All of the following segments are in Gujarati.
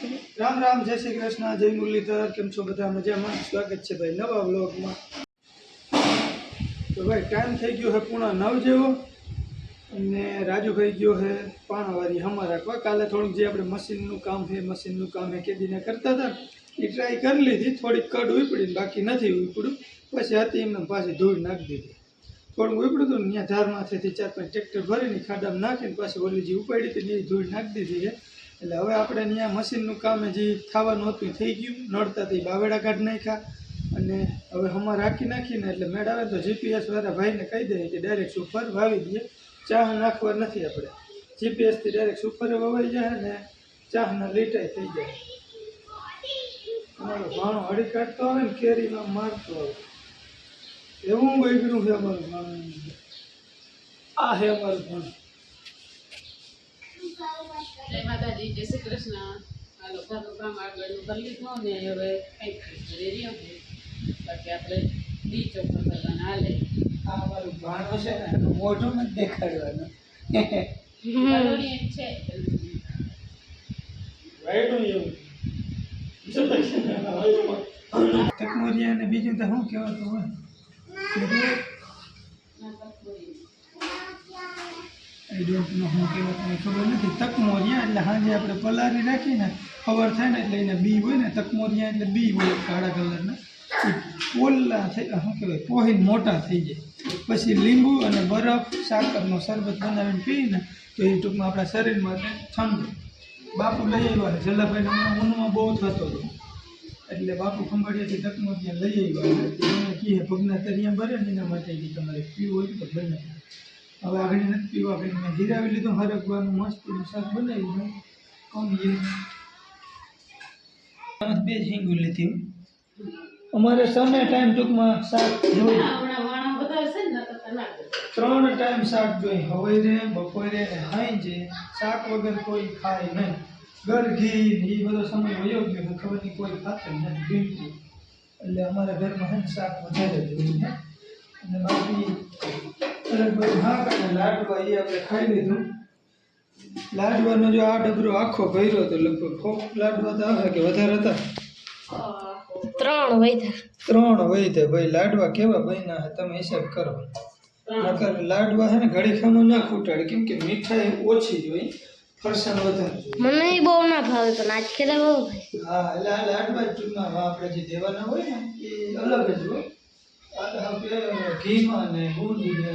राम राम जय श्री कृष्ण जय मुरलीधर केम छो बधा मजामां स्वागत है भाई नवा व्लॉग में। तो भाई टाइम थी गयो है 9:30 जेवो अने राजू भाई गयो है पाणावारी हमा राखवा। काले थोड़ुंक जे आपणे मशीननुं काम है केदीने करता था ए ट्राय कर लीधी, थोड़ी कड उपड़ी बाकी नहीं उपड़्યું, पछी हती एमने पाછી धूळ नाखी दीधी। थोड़ुंक उपड़्યું तो त्यां धारमाथेथी 4-5 ट्रेक्टर भरीने खाडामां नाखीने पाછી ओली जे उपाड़ी हती ने धूळ नाखी दीधी है। એટલે હવે આપણે ત્યાં મશીનનું કામ જે થવાનું હતું થઈ ગયું, નડતા તે બાવેડા કાઢી નાખ્યા અને હવે હમણાં રાખી નાખીને એટલે મેળ આવે તો જીપીએસ વાળા ભાઈને કહી દઈએ કે ડાયરેક્ટ સુપર વાવી દઈએ, ચાહ નાખવા નથી આપણે, જીપીએસથી ડાયરેક્ટ સુપરે વવાઈ જાય ને ચાહના લીટાઈ થઈ જાય। અમારો ભાણો હળી કાઢતો આવે ને કેરીમાં મારતો આવે એવું બગડ્યું છે અમારું ભાણું। આ છે અમારું ભાણું। जय माता जी जय श्री कृष्ण। हालो घरનું કામ આગળનું કરી લીધું ને હવે કંઈક ઘરે રહ્યો છે બાકી આપણે દી ચોખ્ખા કરવાના હાલે। આ અમારું ભાણો છે ને એનું મોઢું નથી દેખાડવાનું કલોરી છે વાયડું એવું તકમોરિયા ને બીજું તો શું કહેવાતું હોય आई डोंट नो શું કહેવાતું ખબર નથી। તકમોરિયા એટલે સાંજે આપણે પલારી રાખીને ખબર થાય ને એટલે એને બી હોય ને, તકમોરિયા એટલે બી હોય કાળા કલરના, પોલા થઈ શું કહેવાય પોહીને મોટા થઈ જાય, પછી લીંબુ અને બરફ સાકરનો શરબત બનાવીને પીને તો એ ટૂંકમાં આપણા શરીર માટે ઠંડુ। બાપુ લઈ આવ્યા જલ્લાભાઈને હમણાં ઊનમાં બહુ થતો હતો એટલે બાપુ ખંભાળિયાથી તકમોરિયા લઈ આવ્યા। એને કીએ ભગના તરિયા ભરે ને એના માટે તમારે પીવું હોય તો બને। હવે આગળ નથી પીવા, આગળ મેં જીરાવી લીધું, હરગવાનું મસ્તીનું શાક બનાવ્યું કમ બે ઝીંગું લીધી। અમારે સને ટાઈમ ટૂંકમાં શાક જોઈએ, 3 ટાઈમ શાક જોઈએ, સવારે બપોરે ને સાંજે। શાક વગર કોઈ ખાય નહીં, ગર ઘી એ બધો સમય વયો ગયો ખબર નહીં કોઈ ખાતું નથી બિલકુલ, એટલે અમારા ઘરમાં શાક વધારે જોઈએ। અને બાકી લાડવા એ આપણે ખાઈ લીધું। લાડવાનો જો આ ડબરો આખો ભર્યો હતો, લગભગ ખોખ લાડવા તો આવે કે વધારે હતા, 3 વૈધા ભાઈ। લાડવા કેવા બન્યા છે તમે હિસાબ કરો, નકર લાડવા છે ને ઘડી ખામાં ના ખૂટાડે, કેમ કે મીઠાઈ ઓછી જોઈએ, ફરસાણ વધારે જોઈએ। મને બહુ ના ભાવે પણ આજ ખેલા બહુ ભાવે। હા એટલે આ લાડવા ટૂંકમાં આપણે જે દેવાના હોય ને એ અલગ જ હોય। આ ઘીમાં ને ગુંદ ને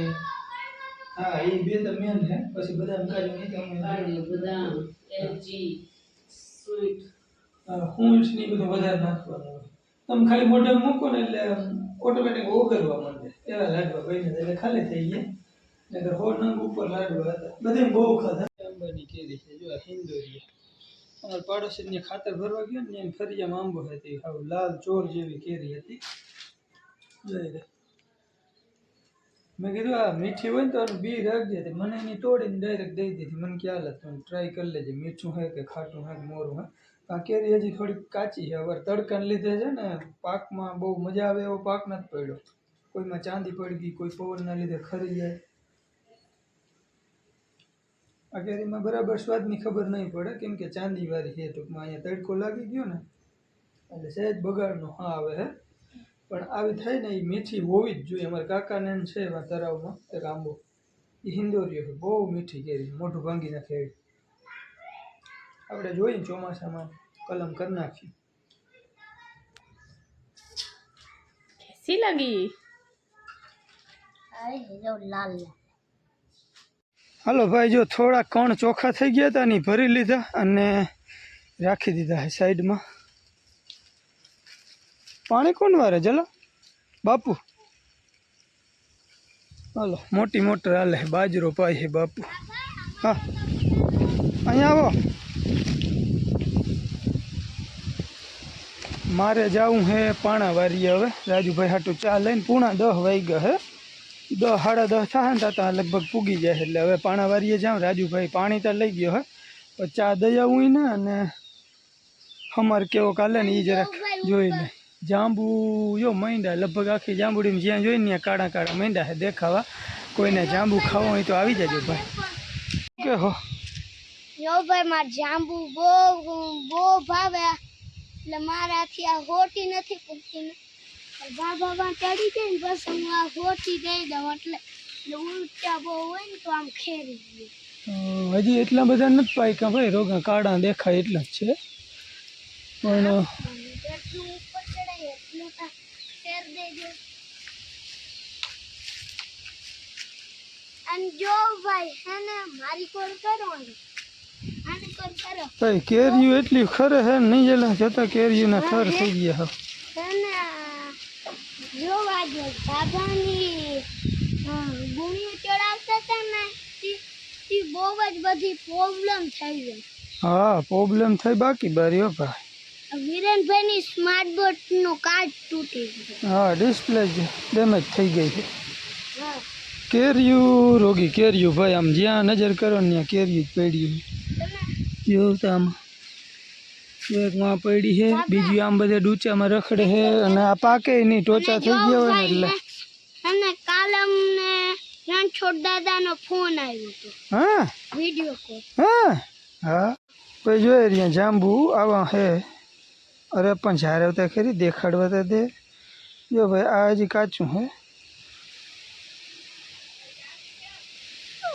हाँ ये बे तो मेन है, પછી બદામ કાજુ નહીં તમે બદામ એલચી સ્વીટ ફૂંચ ની બધું વધારે નાખવાનું હોય, તમે ખાલી મોઢે મૂકો ને એટલે ઓટોમેટિક ઓગળવા માંડે, એવા લાડવા બન્યા એટલે ખાલી થઈ ગયા। નકર હોર નંગ ઉપર લાડવા હતા, બધે બહુ ખાધા। આંબાની કેરી છે જો આ હિંદોરી, અમારા પાડોશીને ખાતર ભરવા ગયો ને એમ ફરિયામાં આંબો હતી, હાવ લાલ ચોર જેવી કેરી હતી જોઈ રે। मैं कीधु आ मीठी हो तो बी रख देते, मैंने नहीं तोड़ी डायरेक्ट दे दी थी। मैंने क्या हालत तुम ट्राई कर लीजिए मीठू है कि खाटू है कि मोरू है। आ केरी हजी थोड़ी काची है, अगर तड़का लीधे है ने पाक में बहु मजा आवे एवो पाक नहीं पड़ो, कोई में चांदी पड़ गई, कोई पवन ना लीधे खरी जाए। आ केरी में बराबर स्वाद की खबर नहीं पड़े केम के चांदी वाली है, टूंक में अँ तड़को लगी गयो ने એટલે સહેજ બગાડનો હા આવે है, પણ આવી થાય ને એ મીઠી હોવી જ જોઈએ। અમારા કાકાને છે એવા તરાવમાં એક આંબો, એ હિંદોરીઓ છે, બહુ મીઠી કેરી, મોઢું ભાંગી નાખે એવી। આપણે જોઈએ ચોમાસામાં કલમ કરી નાખીએ। कैसी लगी? અરે જો લાલ હાલો ભાઈ જો થોડા કણ ચોખ્ખા થઈ ગયા હતા ને ભરી લીધા અને રાખી દીધા છે સાઈડમાં। પાણી કોણ વારે જલા બાપુ? હાલો મોટી મોટર હાલે, બાજરો પાય છે બાપુ। હા અહીંયા આવો, મારે જવું છે પાણાવારીએ। હવે રાજુભાઈ હાટું ચા લઈને 9:30 વાગ્યા છે, 10 સાડા 10 થાય ને ત્યાં લગભગ પૂગી જાય, એટલે હવે પાણાવારીએ જાઉં। રાજુભાઈ પાણી તો લઈ ગયો હે, પણ ચા દઈ આવું ને અને અમારે કેવો કાલે ને એ જરાક જોઈ લે। जांबू यो मैंडा लगभग आखी जांबूडी में ज्यां जोईए ने काड़ा काड़ा मैंडा है देखावा। कोई ने जांबू खावा हो तो आवी जाजो भाई। के हो જો ભાઈ માર જાંબુ બહુ બહુ ભાવે એટલે મારાથી આ હોટી નથી પૂછતી ને બાબા ચડી જાય ને બસ હું આ હોટી દઈ દઉં એટલે ઉલટા બહુ હોય ને તો આમ ખેરી ગયું હજી એટલા બધા નથી પાક્યા ભાઈ, રોગા કાળા દેખાય એટલા જ છે પણ જેટલું ઉપર ચડાય એટલું ખેર દેજો. અને જો ભાઈ હે ને મારી કોલ કરો ને આને કોલ કરો ભાઈ કેરીયું એટલી ખરે હે ને નહીં જેલા જતા કેરીયુંના થર થઈ ગયા હે ને જો વાજો બાબાની ગુણીઓ ચડાવતા હતા ને તે બહુ જ બધી પ્રોબ્લેમ થઈ ગઈ. હા પ્રોબ્લેમ થઈ બાકી બારી હો ભાઈ. વિરેનભાઈની સ્માર્ટ બોર્ડનો કાર્ડ તૂટી ગયો. હા ડિસ્પ્લે જ ડેમેજ થઈ ગઈ છે. હા કેરીયું રોગી કેરીયું ભાઈ, આમ જ્યાં નજર કરો ને ત્યાં કેરીયું જ પડ્યું. જોયું તો આમ એકમાં પડી છે, બીજી આમ બધે ડૂચામાં રખડે છે અને આ પાકે નહીં ટોચા થઈ ગયા હોય ને એટલે. અને કાલ અમને રણછોડ દાદાનો ફોન આવ્યો હતો. હા વિડિયો કોલ. હા હા ભાઈ જોઈએ રહ્યા જાંબુ આવા હે. અરે પણ જ્યારે આવતા ખરી દેખાડવા તો દે. જો ભાઈ આ હજી કાચું હે.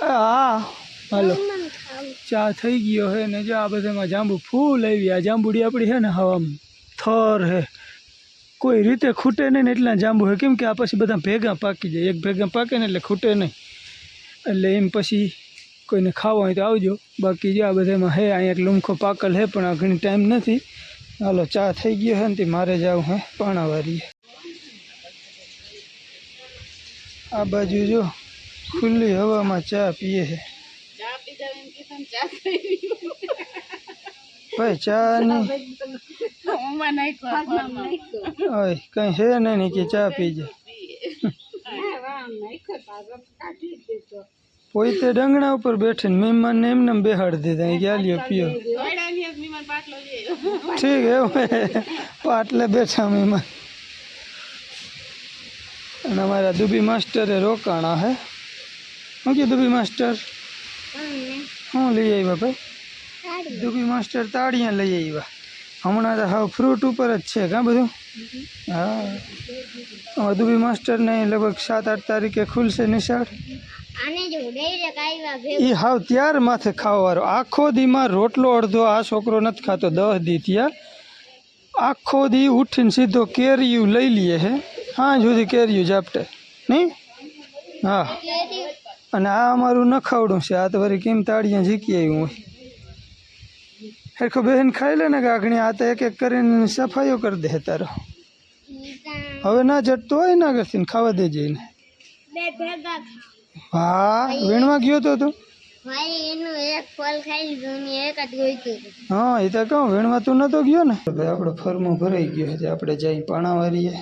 હા હાલો ચા થઈ ગયો હે ને જો આ બધામાં જાંબુ ફૂલ આવી. આ જાંબુડી આપણી છે ને હવામાં થર હે, કોઈ રીતે ખૂટે નહીં ને એટલા જાંબુ હે. કેમ કે આ પછી બધા ભેગા પાકી જાય, એક ભેગા પાકે ને એટલે ખૂટે નહીં. એટલે એમ પછી કોઈને ખાવા હોય તો આવજો. બાકી જો આ બધામાં હે અહીંયા એક લૂમખો પાકલ હે પણ આ ઘણી ટાઈમ નથી. હાલો ચા થઈ ગયો હે ને તે મારે જવું હે પાણાવારીએ. આ બાજુ જો ખુલ્લી હવામાં ચા પીએ છે ભાઈ. ચા ની કઈ હે નહીં કે ચા પી જાય. પોતે ડંગણા ઉપર બેઠીને મહેમાન ને એમને બેહાડી દીધા. ગયા લ્યો પીઓ. ઠીક એવું પાટલે બેઠા મહેમાન. અને અમારા દુબી માસ્ટરે રોકાણા હે. શું કે દુબી માસ્ટર શું લઈ આવ્યા ભાઈ? દુબી માસ્ટર તાળિયા લઈ આવ્યા. હમણાં તો હાવ ફ્રૂટ ઉપર જ છે કાં બધું. હા દુબી માસ્ટરને લગભગ 7-8 તારીખે ખુલશે નિશાળ. એ હાવ ત્યાર માથે ખાવાવાળો. આખો દીમાં રોટલો અડધો આ છોકરો નથી ખાતો. 10 દી થયા આખો દી ઉઠીને સીધો કેરીયું લઈ લઈએ હે. હા સુધી કેરીયું ઝાપટે નહીં. હા અને આ અમારું નખાવડું છે. આ તો વળી કેમ તાળિયા ઝીકી આવ્યું હોય. હેરખો બહેન ખાઈ લે ને ગાઘણી. આ તો એક એક કરીને સફાઈઓ કરી દે તારો. હવે ના જટતો હોય ના કરતી ને ખાવા દેજે ને. હા વીણવા ગયો તો તું. હા એ તો કહું વીણવા તું નતો ગયો ને. ભાઈ આપણો ફરમો ભરાઈ ગયો છે. આપણે જઈ પાણાવારીએ.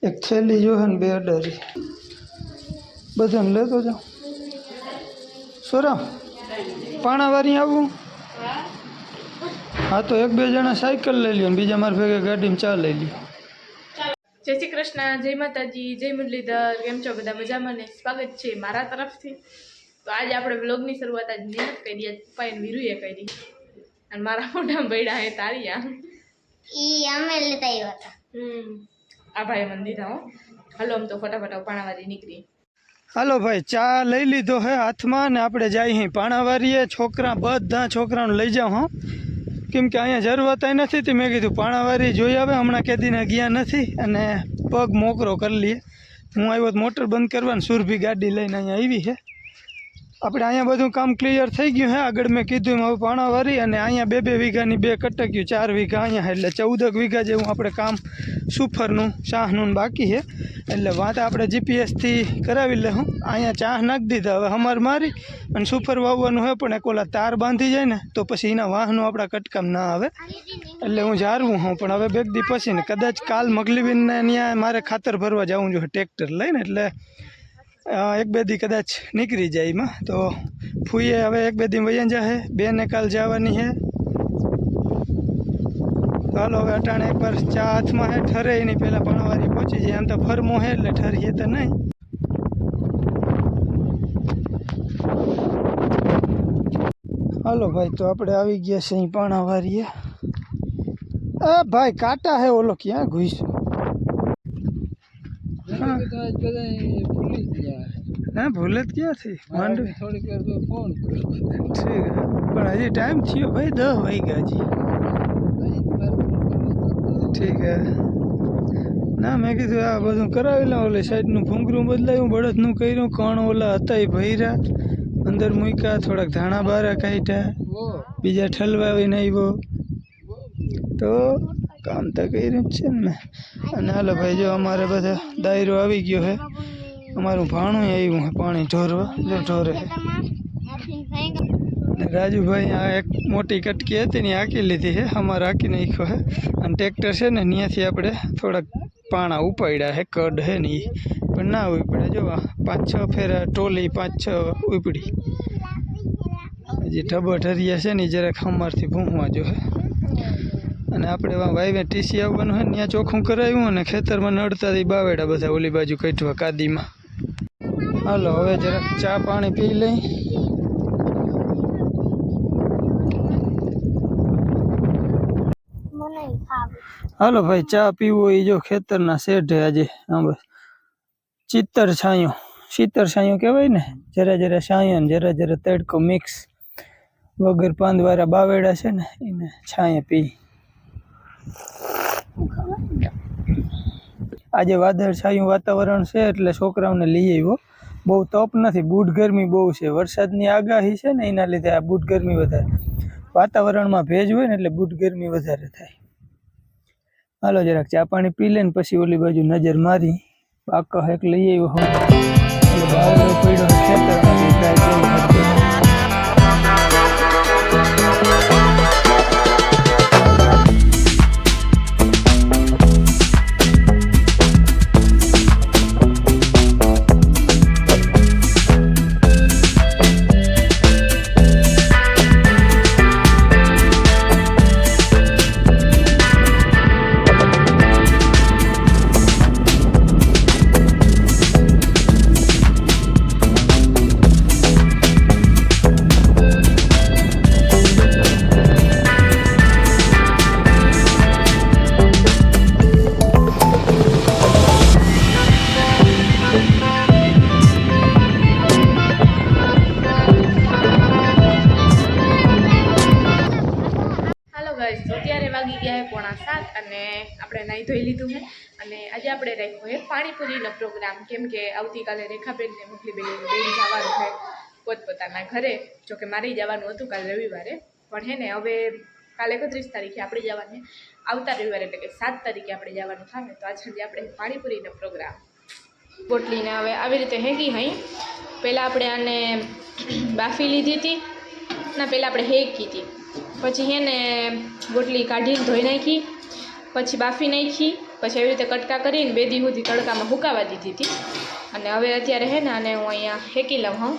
એક થેલી જોહે ને 2 અડારી બધાને લેતો જાઉં. સોરામ પાણાવારી આવું. હા તો 1-2 જણા સાયકલ લઈ લ્યો ને બીજા મારા ભેગા ગાડીમાં ચા લઈ લ્યો. જય શ્રી કૃષ્ણ, જય માતાજી, જય મુરલીધર. કેમ છો બધા? મજામાં ને? સ્વાગત છે મારા તરફથી. તો આજે આપણે બ્લોગની શરૂઆત આજ મહેનત કરી. આજ પપ્પાએ વીરુએ કરી અને મારા મોઢામાં બૈડા હે તાળિયા. અમે લેતા આવ્યા હતા. આ ભાઈ મને દીધા હો. હાલો આમ તો ફટાફટ પાણાવારી નીકળી. હાલો ભાઈ ચા લઈ લીધો હે હાથમાં ને આપણે જઈએ પાણાવારીએ. છોકરા બધા છોકરાઓને લઈ જાઉં હો. કેમ કે અહીંયા જરૂરત નથી તો મેં કીધું પાણાવારી જોઈ આવે. હમણાં કેદીને ગયા નથી અને પગ મોકરો કરી લઈએ. હું આવ્યો મોટર બંધ કરવાની. સુરભી ગાડી લઈને અહીંયા આવી છે. આપણે અહીંયા બધું કામ ક્લિયર થઈ ગયું હે. આગળ મેં કીધું એમ હવે પાણાવારી અને અહીંયા 2-2 વીઘાની 2 કટક્યું 4 વીઘા અહીંયા એટલે 14 વીઘા જેવું આપણે કામ સુફરનું શાહનું બાકી છે. એટલે વાત આપણે જીપીએસથી કરાવી લેવું. અહીંયા ચાહ નાખી દીધા. હવે હમાર મારી અને સુફર વાવવાનું હોય પણ એક ઓલા તાર બાંધી જાય ને તો પછી એના વાહનો આપણા કટકામ ના આવે. એટલે હું જારવું હું પણ હવે 2 દી પછી ને કદાચ કાલ મગલીબીનને ત્યાં મારે ખાતર ભરવા જવું જોઈએ ટ્રેક્ટર લઈને. એટલે 1-2 દી કદાચ નીકળી જાય એમાં. તો ફૂઈએ હવે 1-2 દી વૈયા જાય. 2 ને કાલ જવાની છે. ચાલો હવે અટાણે એકવાર ચા હાથમાં હે ઠરે એની પહેલાં પાણાવારી પહોંચી જાય. આમ તો ફરમો હે એટલે ઠરીએ તો નહીં. હાલો ભાઈ, તો આપણે આવી ગયા છે અહીં પાણા વારીએ. આ ભાઈ કાંટા હે, ઓલો ક્યાં ઘૂસ્યો? ના ભૂલે જ ક્યાંથી માંડવી થોડીક વાર ફોન કર્યો. ઠીક પણ હજી ટાઈમ થયો ભાઈ, 10 વાગ્યા હજી. ઠીક હે. ના મેં કીધું આ બધું કરાવી લઉં. ઓલે સાઈડનું ભૂંગરું બદલાયું, બળદનું કર્યું, કણ ઓલા હતા એ ભર્યા, અંદર મૂક્યા, થોડાક ધાણા બારા કાઢ્યા, બીજા ઠલવાવીને આવ્યો. તો કામ તો કર્યું જ છે ને મેં. અને હાલો ભાઈ, જો અમારે બધા દાયરો આવી ગયો છે. અમારું ભાણું આવ્યું છે પાણી ઢોરવા. જો ઢોરે છે. રાજુભાઈ આ એક મોટી કટકી હતી ને હાંકી લીધી છે, અમારે હાંકી નાખ્યો છે. અને ટ્રેક્ટર છે ને ત્યાંથી આપણે થોડાક પાણા ઉપાડ્યા છે, કડ છે ને એ પણ ના ઉપડે. જો 5-6 ફેરા ટોલી 5-6 ઉપડી. હજી ઢબો ઢરિયા છે ને જરાક અમારથી ભૂંસવા જો છે. અને આપણે વાયવે ટીસી આવવાનું હોય ને ત્યાં ચોખ્ખું કરાવ્યું, અને ખેતરમાં નડતાથી બાવેડા બધા ઓલી બાજુ કાઢવા કાદીમાં. હાલો હવે જરાક ચા પાણી પી લઈ. હાલો ભાઈ, ચા પીવો એ જો ખેતરના શેઢે આજે ચિત્તર છાંયો, શીતર છાંયો કહેવાય ને, જરા જરા છાંયો ને જરા જરા તડકો મિક્સ, વગર પાંદવાળા બાવેડા છે ને એને છાંયે પી. આજે વાદળ છાયું વાતાવરણ છે એટલે છોકરાઓને લઈ આવ્યો. બહુ તપ નથી, બૂટ ગરમી બહુ છે, વરસાદની આગાહી છે ને એના લીધે આ બૂટ ગરમી વધારે. વાતાવરણમાં ભેજ હોય ને એટલે બૂટ ગરમી વધારે થાય. હાલો જરાક ચા પાણી પી લે ને પછી ઓલી બાજુ નજર મારી. પાકા હેક લઈ આવ્યો હું, એટલે બાવળો પડ્યો ખેતરમાંથી કાંઈ કેવું હતું. તો અત્યારે વાગી ગયા છે 6:45 અને આપણે નાહી ધોઈ લીધું છે. અને આજે આપણે રાખ્યો છે પાણીપુરીનો પ્રોગ્રામ, કેમ કે આવતીકાલે રેખાબેનને મોકલીબેનને બેન જવાનું છે પોતપોતાના ઘરે. જોકે મારે જવાનું હતું કાલે રવિવારે, પણ હે ને હવે કાલે 31 તારીખે આપણે જવાનું, આવતા રવિવારે એટલે કે 7 તારીખે આપણે જવાનું થાય. તો આજે આપણે પાણીપુરીનો પ્રોગ્રામ. પોટલીને હવે આવી રીતે હેગી હઈ. પહેલાં આપણે આને બાફી લીધી હતી ના, પહેલાં આપણે હેકી હતી, પછી હે ને ગોટલી કાઢીને ધોઈ નાખી, પછી બાફી નાખી, પછી એવી રીતે કટકા કરીને 2 દી સુધી તડકામાં સુકાવા દીધી હતી. અને હવે અત્યારે હે ને આને હું અહીંયા હેકી લઉં હું.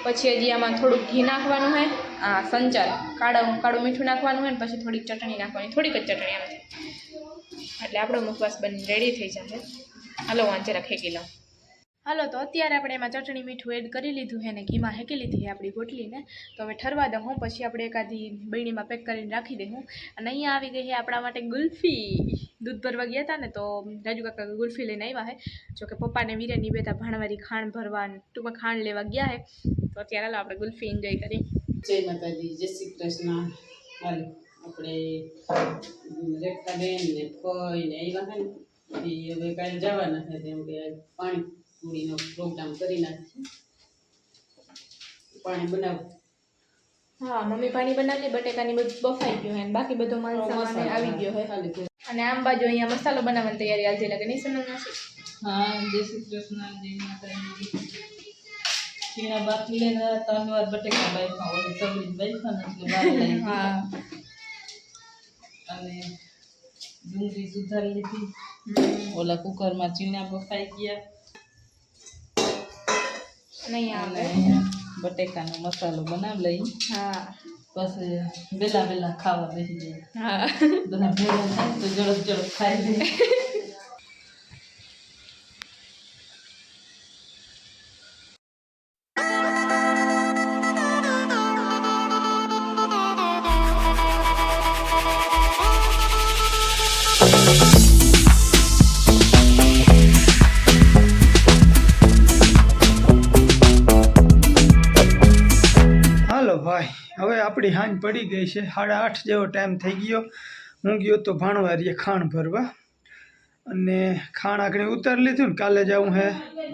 પછી હજી આમાં થોડુંક ઘી નાખવાનું છે, આ સંચાર કાળું મીઠું નાખવાનું હોય ને પછી થોડીક ચટણી નાખવાની, થોડીક જ ચટણી આમાંથી, એટલે આપણો મુખવાસ બની રેડી થઈ જશે. હાલો હું જરાક હેકી લઉં. હાલો તો અત્યારે આપણે એમાં ચટણી મીઠું એડ કરી લીધું છે ને ઘીમાં હેકી લીધી છે આપણી ગોટલીને. તો હવે ઠરવા દઉં હું, પછી આપણે એકાદી બરણીમાં પેક કરીને રાખી દઉં. અને અહીંયા આવી ગઈ છે આપણા માટે ગુલ્ફી. દૂધ ભરવા ગયા હતા ને તો રાજુ કાકા ગુલ્ફી લઈને આવ્યા છે. જોકે પપ્પાને વીરેની બેટા ભાણવારી ખાંડ ભરવા ટૂંકમાં ખાંડ લેવા ગયા છે. તો અત્યારે હાલો આપણે ગુલ્ફી એન્જોય કરી. જય માતાજી, જય શ્રી કૃષ્ણ. હાલ આપણે રેખાબેન ને ફઈ ને આવ્યા છે ને, હવે કાલે જવાના છે, કેમ કે પાણીપુરીનો પ્રોગ્રામ કરી નાખીએ. પાણી બનાવ. હા મમ્મી પાણી બનાવી, બટેકાની બધું બફાઈ ગયું છે, બાકી બધો માલ સામાન આવી ગયો છે. અને આમ બાજુ અહીંયા મસાલો બનાવવાની તૈયારી હાલતી લાગે નહીં સનલ નાસી? હા જય શ્રી કૃષ્ણ, જય માતાજી. ચીણા બાકી લેના 3 વાર બટેકા બાફા, ઓલી સબરી બાફા ને એટલે વાર લાગી. હા અને ડુંગળી સુધારી લીધી, ઓલા કુકરમાં ચીણા બફાઈ ગયા. નહીં આવે બટેકાનો મસાલો બનાવી લઈ. હા પછી વેલા ખાવા બેસી જાય. હા બધા ભેગા થાય તો ઝડપ ખાઈ દે. ભાઈ હવે આપણી હાંજ પડી ગઈ છે 8:30 જેવો ટાઈમ થઈ ગયો. હું ગયો તો ભાણવારીએ ખાણ ભરવા અને ખાણ આખણે ઉતારી લીધું ને કાલે જવું હે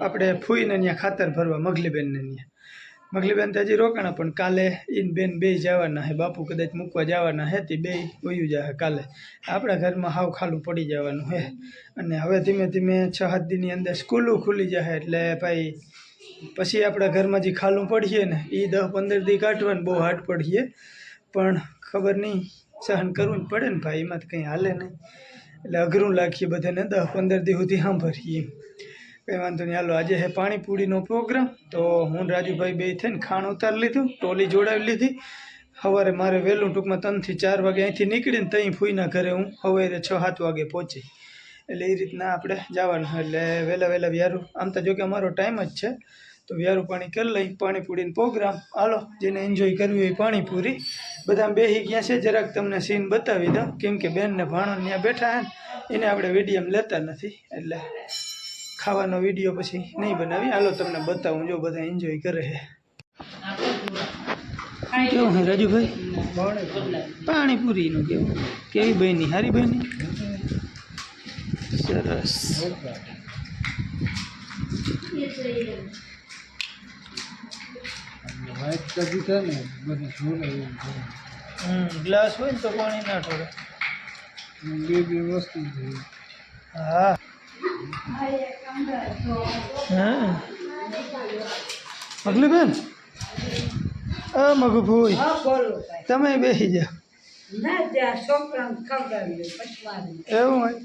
આપણે ફૂઈને ત્યાં ખાતર ભરવા મગલીબેનને ત્યાં. મગલીબેન તો હજી રોકાણા પણ કાલે ઈન બેન બે જવાના હે. બાપુ કદાચ મૂકવા જવાના હે તે બે વયું જાય કાલે. આપણા ઘરમાં હાવ ખાલું પડી જવાનું હે અને હવે ધીમે ધીમે 6-7 દીની અંદર સ્કૂલો ખુલી જાય એટલે ભાઈ પછી આપણા ઘરમાં જે ખાલું પડીએ ને એ 10-15 દી કાઢવાનું બહુ હાર્ડ પડીએ પણ ખબર નહીં સહન કરવું જ પડે ને ભાઈ એમાં તો કંઈ હાલે નહીં એટલે અઘરું લાગીએ બધાને 10-15 દી સુધી સાંભળીએ એમ કંઈ વાંધો નહીં. હાલો આજે હે પાણીપુરીનો પ્રોગ્રામ તો હું રાજુભાઈ બે થઈને ખાણ ઉતારી લીધું ટોલી જોડાવી લીધી. સવારે મારે વહેલું ટૂંકમાં 3 થી 4 વાગે અહીંથી નીકળીને ત્યાં ફૂઈના ઘરે હું સવારે 6-7 વાગે પહોંચી એટલે એ રીતના આપણે જવાનું એટલે વહેલા વ્યારું આમ તો જો કે અમારો ટાઈમ જ છે તો વ્યારું પાણી કરી લઈ પાણીપુરીનો પ્રોગ્રામ. હાલો જેને એન્જોય કરવી હોય પાણીપુરી બધા બેસી ગયા છે. જરાક તમને સીન બતાવી દઉં કેમ કે બેન ને ભાણો ત્યાં બેઠા હે એને આપણે વિડીયો લેતા નથી એટલે ખાવાનો વિડીયો પછી નહીં બનાવી. હાલો તમને બતાવું જો બધા એન્જોય કરે છે. કેવું હે રાજુભાઈ પાણીપુરીનું કેવું કેવી બની સારી બની સરસ. ગ્લાસ હોય ને તો પાણી ના ઠોડે બે વસ્તુ હા હા મગલીબેન મગુભાઈ તમે બેસી જાઓ. એવું હોય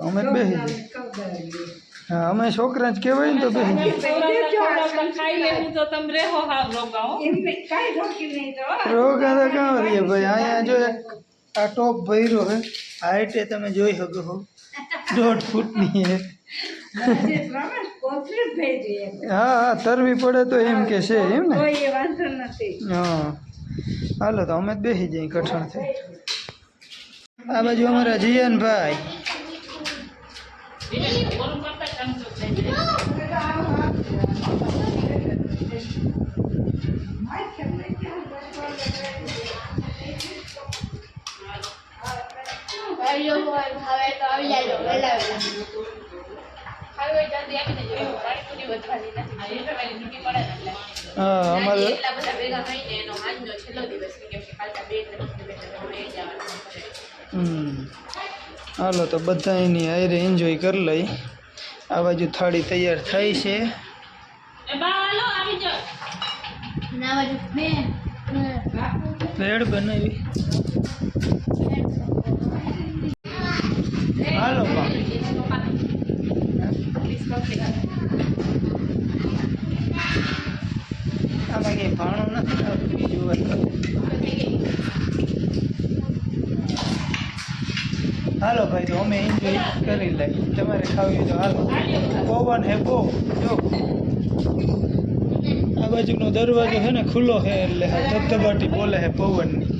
અમે બેસી જાય. હા અમે છોકરા જ કહેવાય ને તો બેસી રોગા તો કાં રહીએ ભાઈ. અહીંયા જો એક આ ટોપ ભર્યો હે હાઈટે તમે જોઈ શકો છો 1.5 ફૂટની હે. હા તરવી પડે તો એમ કે છે એમ ને. હા હાલો તો અમે જ બેસી જઈએ કઠણ થઈ. આ બાજુ અમારા જીયનભાઈ હા અમારે હાલો તો બધા એની હારે એન્જોય કરી લઈ. આ બાજુ થાળી તૈયાર થઈ છે. ભેળ બનાવી હાલો આમાં કંઈ ભાણું નથી આવતું બીજું વાત. હાલો ભાઈ તો અમે એન્જોય કરી લઈએ. તમારે ખાવી હોય તો હાલો. પવન હે બહુ જો આ બાજુનો દરવાજો છે ને ખુલ્લો છે એટલે ધબધબાટી બોલે છે પવનની.